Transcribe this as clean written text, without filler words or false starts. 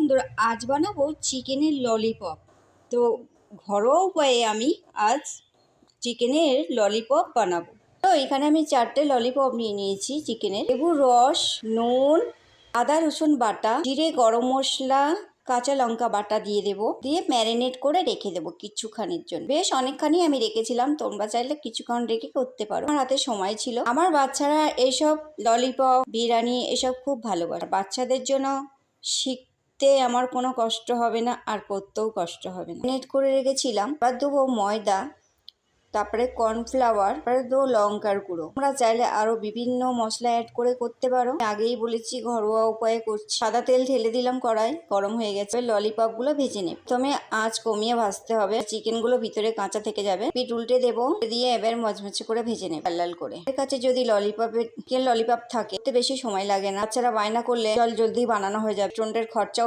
বন্ধুরা, আজ বানাবো চিকেনের ললিপপ। তো ঘরোয়া উপায়ে আমি আজ চিকেনের ললিপপ বানাবো। তো এখানে আমি 4টে ললিপপ নিয়ে নিয়েছি চিকেনের। লেবুর রস, নুন, আদা রসুন বাটা, জিরে, গরম মশলা, কাঁচা লঙ্কা বাটা দিয়ে দেবো, দিয়ে ম্যারিনেট করে রেখে দেবো কিছুক্ষণের জন্য। বেশ অনেকখানি আমি রেখেছিলাম, তোমরা চাইলে কিছুক্ষণ রেখে করতে পারো। আমার হাতে সময় ছিল। আমার বাচ্চারা এইসব ললিপপ, বিরিয়ানি এসব খুব ভালোবাসে। বাচ্চাদের জন্য শিখতে আমার কোনো কষ্ট হবে না, আর করতেও কষ্ট হবে না। ম্যারিনেট করে রেখেছিলাম। এবার দেবো ময়দা, তারপরে কর্নফ্লাওয়ার, তারপরে দেবো লঙ্কার গুঁড়ো। তোমরা চাইলে আরো বিভিন্ন মশলা অ্যাড করে করতে পারো। আগেই বলেছি ঘরোয়া উপায়ে করছি। সাদা তেল ঢেলে দিলাম, কড়াই গরম হয়ে গেছে। ললিপপ গুলো ভেজে নেব। প্রথমে আঁচ কমিয়ে ভাজতে হবে, চিকেন গুলো ভিতরে কাঁচা থেকে যাবে। পিঠ উল্টে দেবো, দিয়ে এবার মচমচে করে ভেজে নেব, লাল লাল করে। এর কাছে যদি ললিপপ থাকে, বেশি সময় লাগে না। বাচ্চারা বায়না করলে জলদি বানানো হয়ে যাবে, রেস্টুরেন্টের খরচাও